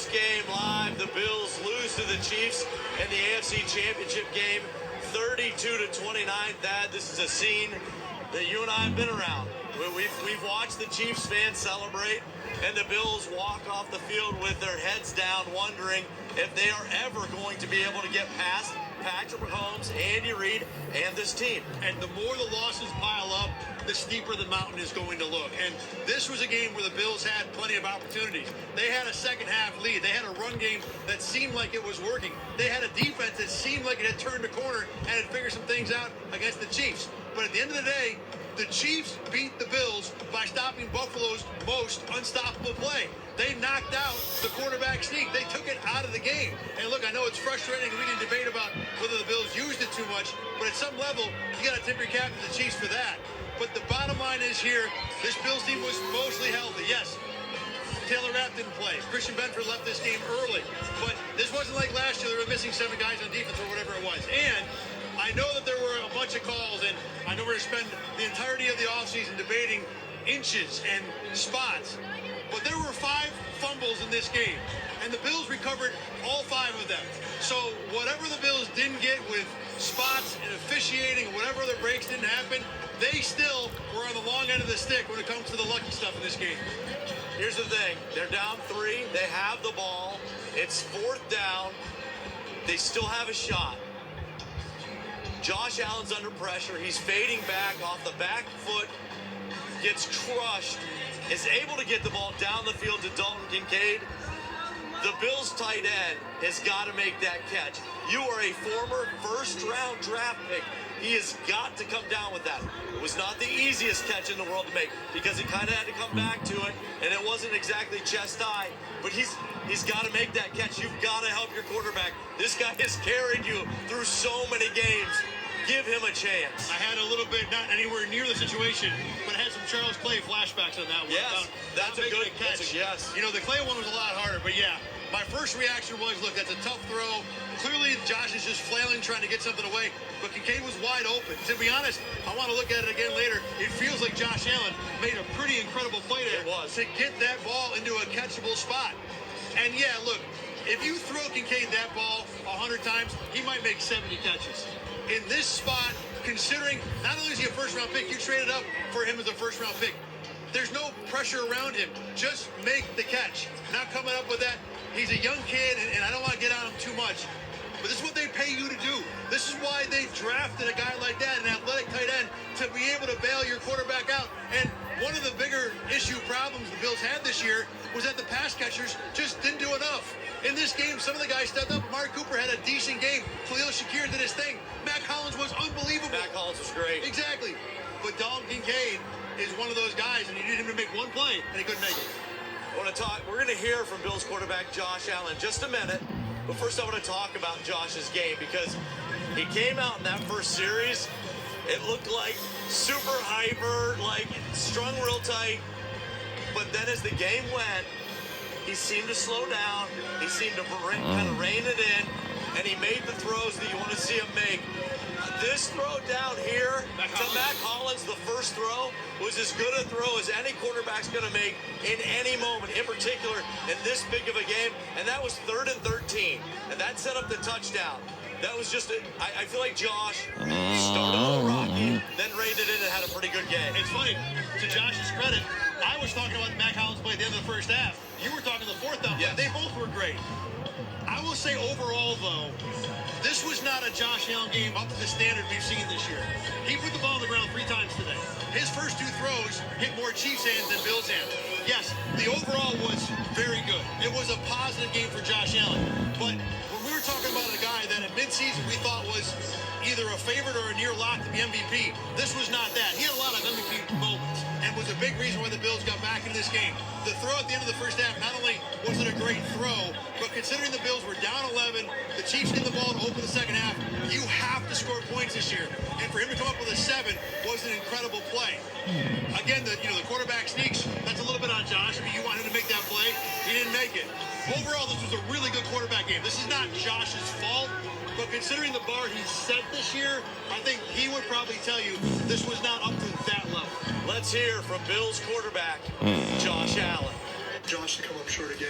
Postgame live, the Bills lose to the Chiefs in the AFC Championship game, 32-29. Thad, this is a scene that you and I have been around. We've watched the Chiefs fans celebrate, and the Bills walk off the field with their heads down, wondering if they are ever going to be able to get past Patrick Mahomes, Andy Reid, and this team. And the more the losses pile up, the steeper the mountain is going to look. And this was a game where the Bills had plenty of opportunities. They had a second half lead. They had a run game that seemed like it was working. They had a defense that seemed like it had turned a corner and had figured some things out against the Chiefs. But at the end of the day, the Chiefs beat the Bills by stopping Buffalo's most unstoppable play. They knocked out the quarterback sneak. They took it out of the game. And look, I know it's frustrating, and we can debate about whether the Bills used it too much, but at some level, you got to tip your cap to the Chiefs for that. But the bottom line is here, this Bills team was mostly healthy. Yes, Taylor Rapp didn't play. Christian Benford left this game early. But this wasn't like last year. They were missing 7 guys on defense or whatever it was. And I know that there were a bunch of calls, and I know we're going to spend the entirety of the offseason debating inches and spots. But there were 5 fumbles in this game, and the Bills recovered all 5 of them. So whatever the Bills didn't get with spots and officiating, whatever other breaks didn't happen, they still were on the long end of the stick when it comes to the lucky stuff in this game. Here's the thing. They're down 3. They have the ball. It's 4th down. They still have a shot. Josh Allen's under pressure. He's fading back off the back foot. Gets crushed. Is able to get the ball down the field to Dalton Kincaid. The Bills tight end has got to make that catch. You are a former first-round draft pick. He has got to come down with that. It was not the easiest catch in the world to make because he kind of had to come back to it, and it wasn't exactly chest-high. But he's got to make that catch. You've got to help your quarterback. This guy has carried you through so many games. Give him a chance. I had a little bit, not anywhere near the situation, but I had some Charles Clay flashbacks on that one. Yes, that's a good catch. Yes. You know, the Clay one was a lot harder, but yeah. My first reaction was, look, that's a tough throw. Clearly, Josh is just flailing, trying to get something away, but Kincaid was wide open. To be honest, I want to look at it again later. It feels like Josh Allen made a pretty incredible play there to get that ball into a catchable spot. And yeah, look, if you throw Kincaid that ball 100 times, he might make 70 catches. In this spot, considering not only is he a first-round pick, you traded up for him as a first-round pick. There's no pressure around him. Just make the catch. Not coming up with that. He's a young kid, and I don't want to get on him too much, but this is what they pay you to do. This is why they drafted a guy like that, an athletic tight end, to be able to bail your quarterback out. And one of the bigger problems the Bills had this year was that the pass catchers just didn't do enough. In this game, some of the guys stepped up. Amari Cooper had a decent game. Khalil Shakir did his thing. Mac Hollins was unbelievable. Mac Hollins was great. Exactly. But Dalton Kincaid is one of those guys, and you need him to make one play, and he couldn't make it. We're going to hear from Bills quarterback Josh Allen in just a minute. But first I want to talk about Josh's game because he came out in that first series. It looked like super hyper, like strung real tight. But then as the game went, he seemed to slow down. He seemed to kind of rein it in. And he made the throws that you want to see him make. This throw down here to Mac Hollins, the first throw, was as good a throw as any quarterback's going to make in any moment, in particular in this big of a game. And that was 3rd and 13. And that set up the touchdown. That was just, I feel like Josh started a little rocky, then reined it in and had a pretty good game. It's funny, to Josh's credit, I was talking about Mac Hollins play at the end of the first half. You were talking the 4th down. Yes. They both were great. I will say overall, though, this was not a Josh Allen game up to the standard we've seen this year. He put the ball on the ground 3 times today. His first 2 throws hit more Chiefs' hands than Bills' hands. Yes, the overall was very good. It was a positive game for Josh Allen. But when we were talking about a guy that at midseason we thought was either a favorite or a near lock to be MVP, this was not that. He had a lot of MVP moments and was a big reason why the Bills got back into this game. The throw at the end of the first half, not only was it a great throw, but considering the Bills were down 11, the Chiefs get the ball to open the second half, you have to score points this year. And for him to come up with a 7 was an incredible play. Again, the quarterback sneaks, that's a little bit on Josh. I mean, you want him to make that play. He didn't make it. Overall, this was a really good quarterback game. This is not Josh's fault, but considering the bar he set this year, I think he would probably tell you this was not up to that level. Let's hear from Bills quarterback Josh Allen. Josh to come up short again.